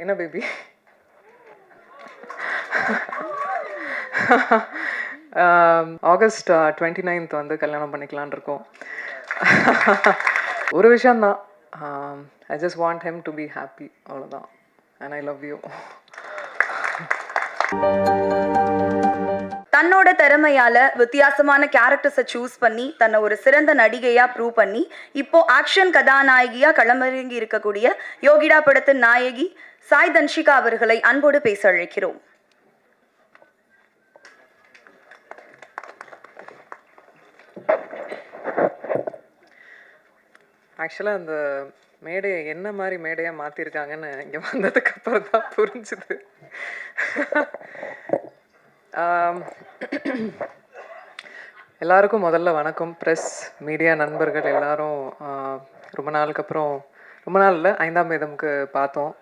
என்ன baby? August 29th வந்து கல்யாணம் பண்ணிக்கலான் இருக்கோம். ஒரு விஷயந்தான், I just want him to be happy, அவ்வளோதான். And I love you. தன்னோட திறமையால வித்தியாசமான கேரக்டர்ஸை சூஸ் பண்ணி தன்னை ஒரு சிறந்த நடிகையா ப்ரூவ் பண்ணி இப்போ ஆக்ஷன் கதாநாயகியா களமிறங்கி இருக்கக்கூடிய யோகிடா படத்தின் நாயகி சாய் தன்ஷிகா அவர்களை அன்போடு பேச அழைக்கிறோம். ஆக்சுவலாக அந்த மேடையை என்ன மாதிரி மேடையாக மாற்றிருக்காங்கன்னு இங்கே வந்ததுக்கு அப்புறம் தான் புரிஞ்சுது. எல்லாருக்கும் முதல்ல வணக்கம். ப்ரெஸ், மீடியா நண்பர்கள் எல்லாரும் ரொம்ப நாளுக்கு அப்புறம், ரொம்ப நாள் இல்லை, 5ஆம் வேதம்க்கு பார்த்தோம்.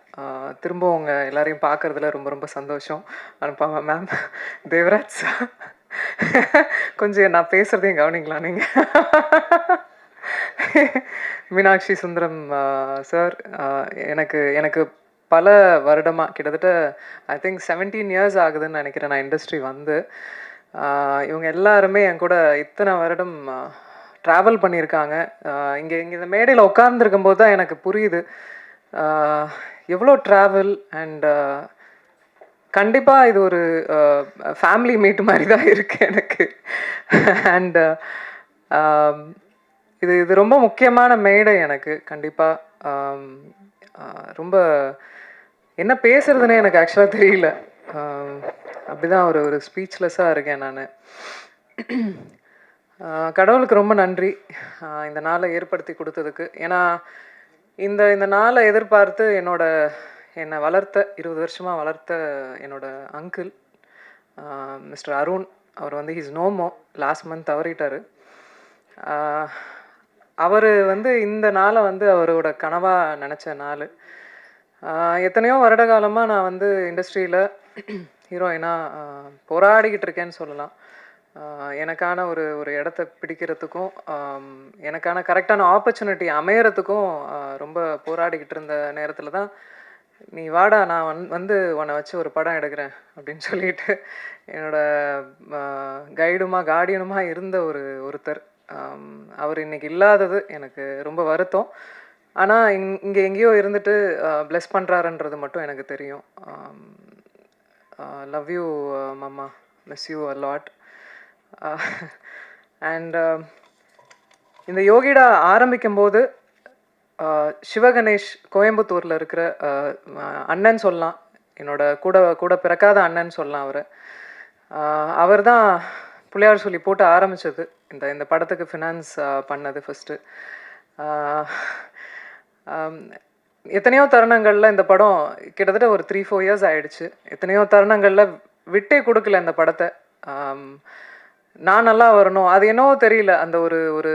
திரும்ப உங்கள் எல்லாரையும் பார்க்குறதுல ரொம்ப ரொம்ப சந்தோஷம். அனுப்பாம மேம், தேவராஜ் கொஞ்சம் நான் பேசுகிறதையும் கவனிக்கலாம் நீங்கள். மீனாட்சி சுந்தரம் சார், எனக்கு எனக்கு பல வருடமாக, கிட்டத்தட்ட ஐ திங்க் 17 இயர்ஸ் ஆகுதுன்னு நினைக்கிறேன் நான் இண்டஸ்ட்ரி வந்து. இவங்க எல்லாருமே என் கூட இத்தனை வருடம் ட்ராவல் பண்ணியிருக்காங்க. இங்கே இந்த மேடையில் உட்கார்ந்துருக்கும் போது தான் எனக்கு புரியுது எவ்வளோ ட்ராவல். அண்ட் கண்டிப்பாக இது ஒரு ஃபேமிலி மீட் மாதிரி தான் இருக்குது எனக்கு. அண்ட் இது ரொம்ப முக்கியமான மேடை எனக்கு. கண்டிப்பாக ரொம்ப என்ன பேசுறதுன்னே எனக்கு ஆக்சுவலாக தெரியல. அப்படிதான் ஒரு ஸ்பீச்லெஸ்ஸாக இருக்கேன் நான். கடவுளுக்கு ரொம்ப நன்றி இந்த நாளை ஏற்படுத்தி கொடுத்ததுக்கு. ஏன்னா இந்த நாளை எதிர்பார்த்து என்னை வளர்த்த, 20 வருஷமாக வளர்த்த என்னோட அங்கிள் மிஸ்டர் அருண், அவர் வந்து ஹீஸ் நோமோ, லாஸ்ட் மந்த் தவறிட்டார். அவர் வந்து இந்த நாளை வந்து அவரோட கனவாக நினச்ச நாள். எத்தனையோ வருட காலமாக நான் வந்து இண்டஸ்ட்ரியில் ஹீரோயினாக போராடிக்கிட்டு இருக்கேன்னு சொல்லலாம். எனக்கான ஒரு இடத்த பிடிக்கிறதுக்கும் எனக்கான கரெக்டான ஆப்பர்ச்சுனிட்டி அமையறதுக்கும் ரொம்ப போராடிக்கிட்டு இருந்த நேரத்தில் தான், நீ வாடா, நான் வந்து உன்னை வச்சு ஒரு படம் எடுக்கிறேன் அப்படின்னு சொல்லிட்டு என்னோட கார்டியனுமா இருந்த ஒருத்தர். அவர் இன்னைக்கு இல்லாதது எனக்கு ரொம்ப வருத்தம். ஆனால் இங்கே எங்கேயோ இருந்துட்டு ப்ளெஸ் பண்ணுறாருன்றது மட்டும் எனக்கு தெரியும். லவ் யூ மாமா, miss you a lot. And இந்த யோகிடா ஆரம்பிக்கும்போது சிவகணேஷ் கோயம்புத்தூரில் இருக்கிற அண்ணன் சொல்லலாம், என்னோட கூட பிறக்காத அண்ணன் சொல்லலாம். அவர் தான் பிள்ளையார் சொல்லி போட்டு ஆரம்பித்தது. இந்த படத்துக்கு ஃபினான்ஸ் பண்ணது ஃபஸ்ட்டு. எத்தனையோ தருணங்களில் இந்த படம் கிட்டத்தட்ட ஒரு 3-4 இயர்ஸ் ஆகிடுச்சு. எத்தனையோ தருணங்களில் விட்டே கொடுக்கல இந்த படத்தை. நான் நல்லா வரணும், அது என்னவோ தெரியல, அந்த ஒரு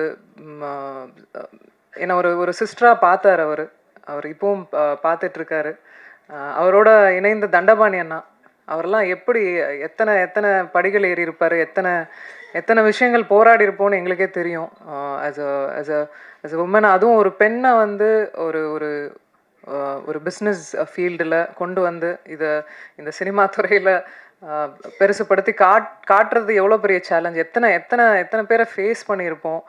என்னை ஒரு சிஸ்டராக பார்த்தார் அவர் இப்பவும் பார்த்துட்ருக்காரு. அவரோட இணைந்த தண்டபாணி அண்ணா, அவரெல்லாம் எப்படி எத்தனை படிகள் ஏறி இருப்பார், எத்தனை விஷயங்கள் போராடி இருப்போன்னு எங்களுக்கே தெரியும். ஆஸ் அ உமன், அதுவும் ஒரு பெண்ணை வந்து ஒரு பிஸ்னஸ் ஃபீல்டில் கொண்டு வந்து இந்த சினிமா துறையில் பெருசுப்படுத்தி காட்டுறது எவ்வளோ பெரிய சேலஞ்ச். எத்தனை பேரை ஃபேஸ் பண்ணியிருப்போம்.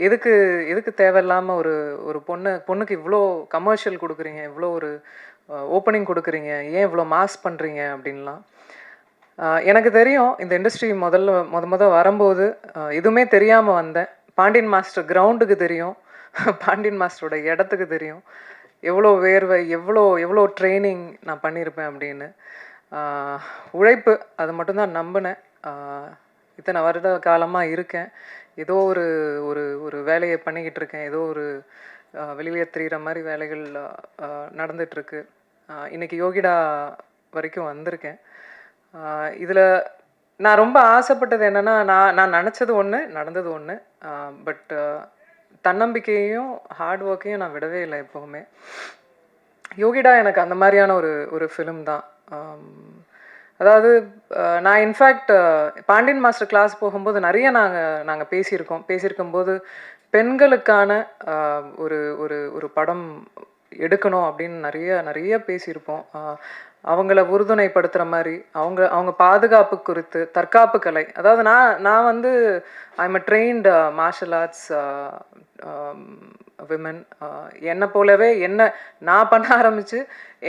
எதுக்கு தேவையில்லாமல் ஒரு பொண்ணுக்கு இவ்வளோ கமர்ஷியல் கொடுக்குறீங்க, இவ்வளோ ஒரு ஓப்பனிங் கொடுக்குறீங்க, ஏன் இவ்வளோ மாஸ் பண்ணுறீங்க அப்படின்லாம். எனக்கு தெரியும், இந்த இண்டஸ்ட்ரி முத வரும்போது எதுவுமே தெரியாமல் வந்தேன். பாண்டியன் மாஸ்டர் கிரவுண்டுக்கு தெரியும், பாண்டியன் மாஸ்டரோட இடத்துக்கு தெரியும், எவ்வளோ வேர்வை, எவ்வளோ ட்ரைனிங் நான் பண்ணியிருப்பேன் அப்படின்னு. உழைப்பு, அது மட்டும்தான் நம்பினேன். இத்தனை வருட காலமாக இருக்கேன், ஏதோ ஒரு வேலையை பண்ணிக்கிட்டு இருக்கேன், ஏதோ ஒரு வெளியே தெரிகிற மாதிரி வேலைகள் நடந்துகிட்ருக்கு. இன்றைக்கி யோகிடா வரைக்கும் வந்திருக்கேன். இதில் நான் ரொம்ப ஆசைப்பட்டது என்னென்னா, நான் நினச்சது ஒன்று, நடந்தது ஒன்று. பட் தன்னம்பிக்கையையும் ஹார்ட் ஒர்க்கையும் நான் விடவே இல்லை எப்போவுமே. யோகிடா எனக்கு அந்த மாதிரியான ஒரு ஃபிலிம் தான். அதாவது நான் இன்ஃபேக்ட் பாண்டியன் மாஸ்டர் கிளாஸ் போகும்போது நிறைய நாங்கள் பேசியிருக்கும்போது பெண்களுக்கான ஒரு படம் எடுக்கணும் அப்படின்னு நிறைய பேசியிருப்போம். அவங்கள உறுதுணைப்படுத்துகிற மாதிரி அவங்க பாதுகாப்பு குறித்து தற்காப்பு கலை, அதாவது நான் வந்து I'm a trained martial arts women. என்னை போலவே நான் பண்ண ஆரம்பித்து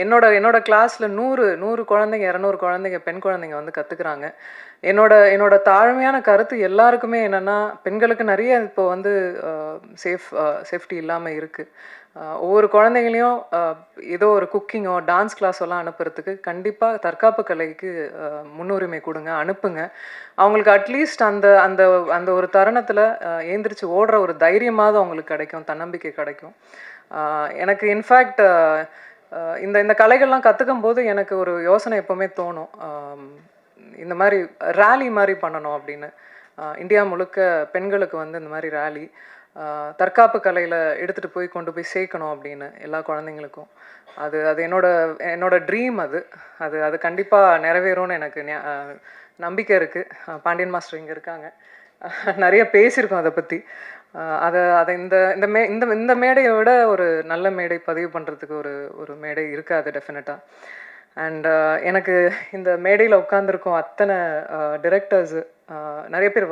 என்னோட கிளாஸில் 100 குழந்தைங்க 200 குழந்தைங்க பெண் குழந்தைங்க வந்து கற்றுக்குறாங்க. என்னோட தாழ்மையான கருத்து எல்லாருக்குமே என்னென்னா, பெண்களுக்கு நிறைய இப்போ வந்து சேஃப்டி இல்லாமல் இருக்குது. ஒவ்வொரு குழந்தைங்களையும் ஏதோ ஒரு குக்கிங்கோ டான்ஸ் கிளாஸெல்லாம் அனுப்புறதுக்கு கண்டிப்பாக தற்காப்பு கலைக்கு முன்னுரிமை கொடுங்க, அனுப்புங்க. அவங்களுக்கு அட்லீஸ்ட் அந்த அந்த அந்த ஒரு தருணத்தில் ஏந்திரிச்சு ஓடுற ஒரு தைரியமாவது அவங்களுக்கு கிடைக்கும், தன்னம்பிக்கை கிடைக்கும். எனக்கு இன்ஃபேக்ட் இந்த இந்த கலைகள்லாம் கற்றுக்கும் போது எனக்கு ஒரு யோசனை எப்போவுமே தோணும், இந்த மாதிரி ரேலி மாதிரி பண்ணணும் அப்படின்னு. இந்தியா முழுக்க பெண்களுக்கு வந்து இந்த மாதிரி ரேலி தற்காப்பு கலையில் எடுத்துகிட்டு போய் கொண்டு போய் சேர்க்கணும் அப்படின்னு எல்லா குழந்தைங்களுக்கும். அது என்னோட ட்ரீம். அது கண்டிப்பாக நிறைவேறும்னு எனக்கு நம்பிக்கை இருக்குது. பாண்டியன் மாஸ்டர் இங்கே இருக்காங்க, நிறைய பேசியிருக்கோம் அதை பற்றி. அதை இந்த மேடையை விட ஒரு நல்ல மேடை பதிவு பண்ணுறதுக்கு ஒரு மேடை இருக்காது டெஃபினட்டாக. அண்ட் எனக்கு இந்த மேடையில் உட்காந்துருக்கோம் அத்தனை டிரெக்டர்ஸு, நிறைய பேர்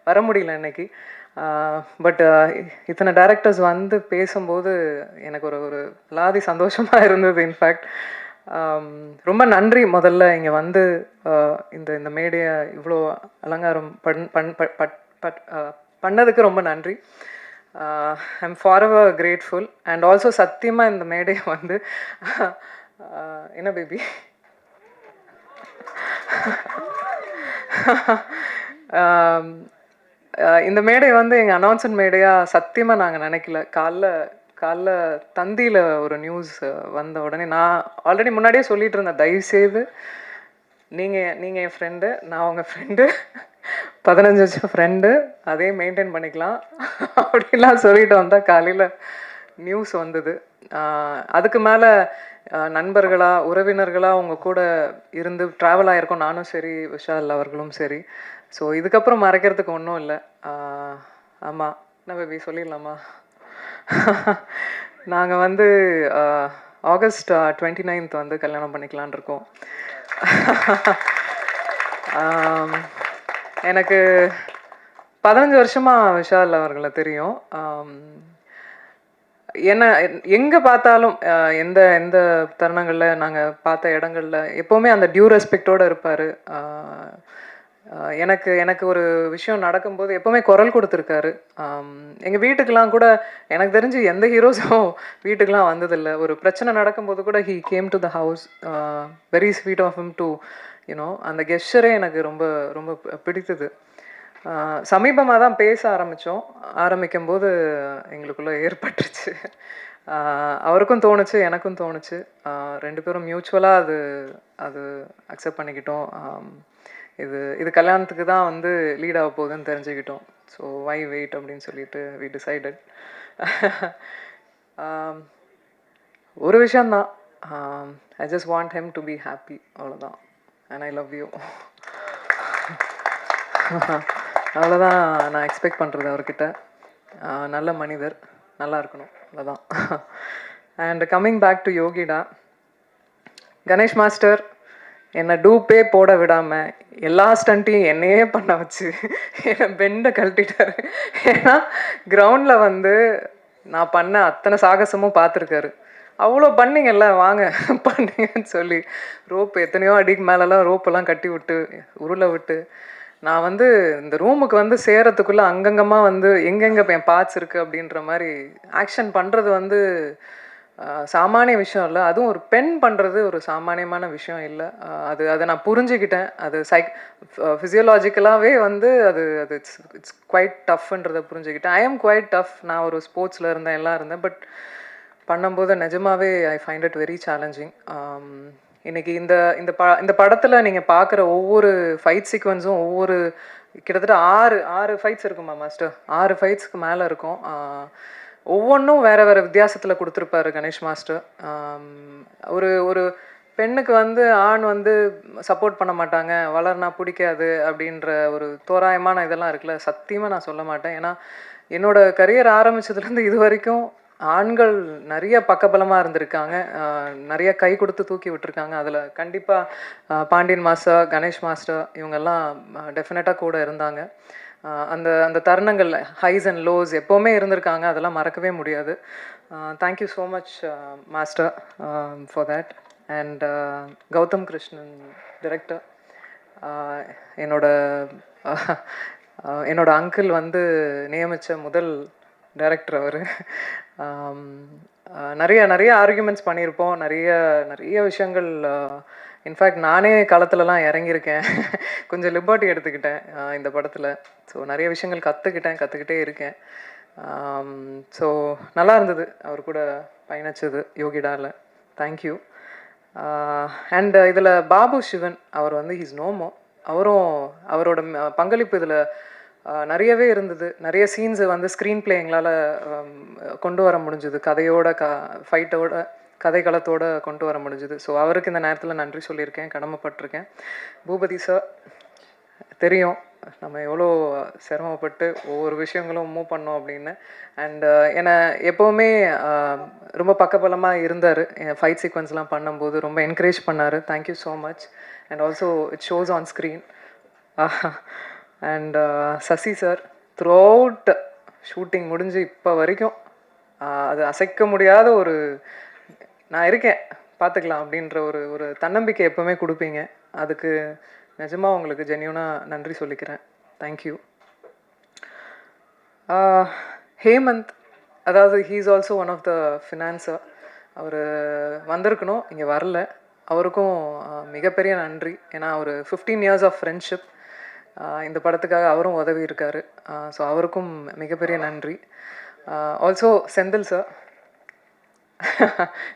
வர முடியல இன்னைக்கு. பட் இத்தனை டைரக்டர்ஸ் வந்து பேசும்போது எனக்கு ஒரு லாதி சந்தோஷமாக இருந்தது. இன்ஃபேக்ட் ரொம்ப நன்றி முதல்ல இங்கே வந்து இந்த மேடையை இவ்வளோ அலங்காரம் பண்ணதுக்கு ரொம்ப நன்றி. I'm forever grateful. And also சத்தியமாக இந்த மேடையை வந்து என்ன பேபி இந்த மேடை வந்து எங்கள் அனௌன்ஸ்மெண்ட் மேடையாக சத்தியமாக நாங்கள் நினைக்கல. காலைல தந்தியில் ஒரு நியூஸ் வந்த உடனே நான் ஆல்ரெடி முன்னாடியே சொல்லிட்டு இருந்தேன், தயவுசெய்து நீங்கள் என் ஃப்ரெண்டு, நான் உங்கள் ஃப்ரெண்டு, 15 வருஷம் ஃப்ரெண்டு, அதே மெயின்டைன் பண்ணிக்கலாம் அப்படிலாம் சொல்லிட்டு வந்தால் காலையில் நியூஸ் வந்தது. அதுக்கு மேலே நண்பர்களாக உறவினர்களாக உங்கள் கூட இருந்து ட்ராவல் ஆகிருக்கோம், நானும் சரி விஷால் அவர்களும் சரி. ஸோ இதுக்கப்புறம் மறைக்கிறதுக்கு ஒன்றும் இல்லை. ஆமாம், என்ன பேபி சொல்லிடலாமா? நாங்கள் வந்து ஆகஸ்ட் 29th வந்து கல்யாணம் பண்ணிக்கலான் இருக்கோம். எனக்கு 15 வருஷமாக விஷால் அவர்களை தெரியும். என்ன எங்கே பார்த்தாலும் எந்த எந்த தருணங்களில் நாங்கள் பார்த்த இடங்களில் எப்போவுமே அந்த டியூ ரெஸ்பெக்டோடு இருப்பார். எனக்கு ஒரு விஷயம் நடக்கும்போது எப்போவுமே குரல் கொடுத்துருக்காரு. எங்கள் வீட்டுக்கெலாம் கூட எனக்கு தெரிஞ்சு எந்த ஹீரோஸும் வீட்டுக்கெலாம் வந்ததில்லை. ஒரு பிரச்சனை நடக்கும்போது கூட he came to the house. Very sweet of him to you know. அந்த கெஸ்டரே எனக்கு ரொம்ப ரொம்ப பிடித்தது. சமீபமாக தான் பேச ஆரம்பிக்கும்போது எங்களுக்குள்ளே ஏற்பட்டுருச்சு. அவருக்கும் தோணுச்சு, எனக்கும் தோணுச்சு. 2 பேரும் மியூச்சுவலாக அது அக்செப்ட் பண்ணிக்கிட்டோம். இது கல்யாணத்துக்கு தான் வந்து லீட் ஆக போகுதுன்னு தெரிஞ்சுக்கிட்டோம். ஸோ வை வெயிட் அப்படின்னு சொல்லிட்டு வி டிசைடட். ஒரு விஷயந்தான், I just want him to be happy, அவ்வளோதான். And I love you. அவ்வளோதான் நான் எக்ஸ்பெக்ட் பண்ணுறது அவர்கிட்ட. நல்ல மனிதர், நல்லா இருக்கணும், அவ்வளோதான். And coming back to Yogita, Ganesh master என்னை டூப்பே போட விடாமல் எல்லா ஸ்டண்ட்டையும் என்னையே பண்ண வச்சு என்னை பெண்டை கழட்டிட்டாரு. ஏன்னா கிரவுண்டில் வந்து நான் பண்ண அத்தனை சாகசமும் பார்த்துருக்காரு. அவ்வளோ பண்ணிங்கல்ல, வாங்க பண்ணிங்கன்னு சொல்லி ரோப்பு எத்தனையோ அடிக்கு மேலெலாம் ரோப்பெல்லாம் கட்டி விட்டு உருளை விட்டு நான் வந்து இந்த ரூமுக்கு வந்து சேரத்துக்குள்ளே அங்கங்கமாக வந்து எங்கெங்கே என் பார்ட்ஸ் இருக்குது அப்படின்ற மாதிரி ஆக்ஷன் பண்ணுறது வந்து சாமானிய விஷயம் இல்லை. அதுவும் ஒரு பெண் பண்ணுறது ஒரு சாமானியமான விஷயம் இல்லை. அதை நான் புரிஞ்சுக்கிட்டேன். அது ஃபிசியோலாஜிக்கலாகவே வந்து இட்ஸ் குவைட் டஃப்ன்றதை புரிஞ்சுக்கிட்டேன். I am quite tough. நான் ஒரு ஸ்போர்ட்ஸில் இருந்தேன், எல்லாம் இருந்தேன். பட் பண்ணும்போது நிஜமாகவே I find it very challenging. இன்றைக்கி இந்த படத்தில் நீங்கள் பார்க்குற ஒவ்வொரு ஃபைட் சீக்வன்ஸும் கிட்டத்தட்ட 6 ஃபைட்ஸ் இருக்குமா மாஸ்டர்? 6 ஃபைட்ஸ்க்கு மேலே இருக்கும். ஒவ்வொன்றும் வேறு வித்தியாசத்தில் கொடுத்துருப்பாரு கணேஷ் மாஸ்டர். ஒரு பெண்ணுக்கு வந்து ஆண் வந்து சப்போர்ட் பண்ண மாட்டாங்க, வளர்னா பிடிக்காது அப்படின்ற ஒரு தோராயமான இதெல்லாம் இருக்குல்ல, சத்தியமாக நான் சொல்ல மாட்டேன். ஏன்னா என்னோடய கரியர் ஆரம்பித்ததுலேருந்து இது வரைக்கும் ஆண்கள் நிறைய பக்கபலமாக இருந்திருக்காங்க, நிறைய கை கொடுத்து தூக்கி விட்டுருக்காங்க. அதில் கண்டிப்பாக பாண்டியன் மாஸ்டர், கணேஷ் மாஸ்டர் இவங்கெல்லாம் டெஃபினட்டாக கூட இருந்தாங்க. அந்த அந்த தருணங்கள் ஹைஸ் அண்ட் லோஸ் எப்போவுமே இருந்திருக்காங்க, அதெல்லாம் மறக்கவே முடியாது. Thank you so much master for that. And Gautham Krishnan director, என்னோட அங்கிள் வந்து நியமித்த முதல் டைரக்டர் அவர். நிறைய நிறைய ஆர்கியூமெண்ட்ஸ் பண்ணியிருப்போம், நிறைய நிறைய விஷயங்கள். இன்ஃபேக்ட் நானே களத்துலலாம் இறங்கியிருக்கேன், கொஞ்சம் லிபர்ட்டி எடுத்துக்கிட்டேன் இந்த படத்தில். ஸோ நிறைய விஷயங்கள் கற்றுக்கிட்டே இருக்கேன். ஸோ நல்லா இருந்தது அவர் கூட பயணிச்சது யோகிடாவில். தேங்க்யூ. அண்ட் இதில் பாபு சிவன் அவர் வந்து ஹீஸ் நோமோ, அவரோட பங்களிப்பு இதில் நிறையவே இருந்தது. நிறைய சீன்ஸை வந்து ஸ்க்ரீன் பிளே எங்களால் கொண்டு வர முடிஞ்சுது, கதையோட ஃபைட்டோட கதைக்களத்தோடு கொண்டு வர முடிஞ்சுது. ஸோ அவருக்கு இந்த நேரத்தில் நன்றி சொல்லியிருக்கேன், கடமைப்பட்டிருக்கேன். பூபதி சார், தெரியும் நம்ம எவ்வளோ சிரமப்பட்டு ஒவ்வொரு விஷயங்களும் மூவ் பண்ணோம் அப்படின்னு. அண்ட் என்னை எப்போவுமே ரொம்ப பக்கபலமாக இருந்தார். ஃபைட் சீக்வன்ஸ்லாம் பண்ணும்போது ரொம்ப என்கரேஜ் பண்ணார். Thank you so much. And also it shows on screen. And Sasi sir, throughout shooting முடிஞ்சு இப்போ வரைக்கும் அது அசைக்க முடியாத ஒரு நான் இருக்கேன் பார்த்துக்கலாம் அப்படின்ற ஒரு தன்னம்பிக்கை எப்போவுமே கொடுப்பீங்க. அதுக்கு நிஜமாக உங்களுக்கு ஜென்யூனாக நன்றி சொல்லிக்கிறேன். தேங்க்யூ. ஹேமந்த், அதாவது he's also one of the financier. அவர் வந்திருக்கணும், இங்கே வரல. அவருக்கும் மிகப்பெரிய நன்றி. ஏன்னா ஒரு 15 years ஆஃப் ஃப்ரெண்ட்ஷிப், இந்த படத்துக்காக அவரும் உதவி இருக்கார். ஸோ அவருக்கும் மிகப்பெரிய நன்றி. ஆல்சோ செந்தில் சார்,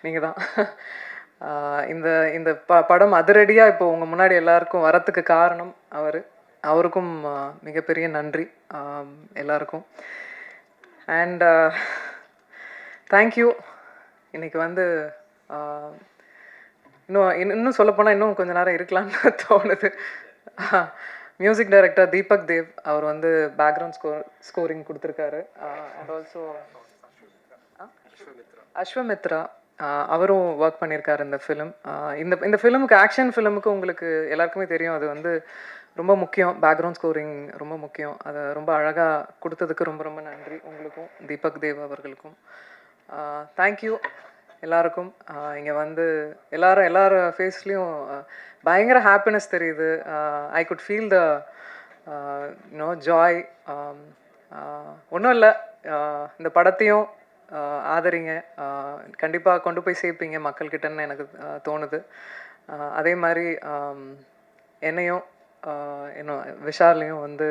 நீங்கள் தான் இந்த இந்த படம் அதிரடியாக இப்போ உங்கள் முன்னாடி எல்லாருக்கும் வரத்துக்கு காரணம் அவருக்கும் மிகப்பெரிய நன்றி எல்லாருக்கும். And thank you. இன்றைக்கி வந்து இன்னும் சொல்லப்போனால் இன்னும் கொஞ்சம் நேரம் இருக்கலான்னு தோணுது. மியூசிக் டைரக்டர் தீபக் தேவ், அவர் வந்து பேக்ரவுண்ட் ஸ்கோரிங் கொடுத்துருக்காரு. அண்ட் ஆல்சோ அஸ்வமித்ரா, அவரும் ஒர்க் பண்ணியிருக்காரு இந்த ஃபிலிம். இந்த ஃபிலிமுக்கு, ஆக்ஷன் ஃபிலிமுக்கு உங்களுக்கு எல்லாருக்குமே தெரியும், அது வந்து ரொம்ப முக்கியம். பேக்ரவுண்ட் ஸ்கோரிங் ரொம்ப முக்கியம். அதை ரொம்ப அழகாக கொடுத்ததுக்கு ரொம்ப ரொம்ப நன்றி உங்களுக்கும், தீபக் தேவ் அவர்களுக்கும். தேங்க்யூ எல்லாருக்கும். இங்கே வந்து எல்லார் ஃபேஸ்லேயும் பயங்கர ஹாப்பினஸ் தெரியுது. I could feel the joy. ஒன்றும் இல்லை, இந்த படத்தையும் ஆதரிங்க, கண்டிப்பாக கொண்டு போய் சேர்ப்பீங்க மக்கள்கிட்டன்னு எனக்கு தோணுது. அதே மாதிரி என்னையும் இன்னும் விஷாலையும் வந்து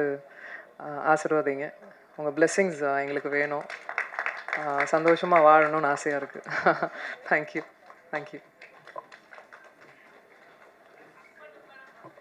ஆசீர்வதிங்க. உங்கள் பிளெஸ்ஸிங்ஸ் எங்களுக்கு வேணும். சந்தோஷமாக வாழணும்னு ஆசையாக இருக்குது. தேங்க்யூ.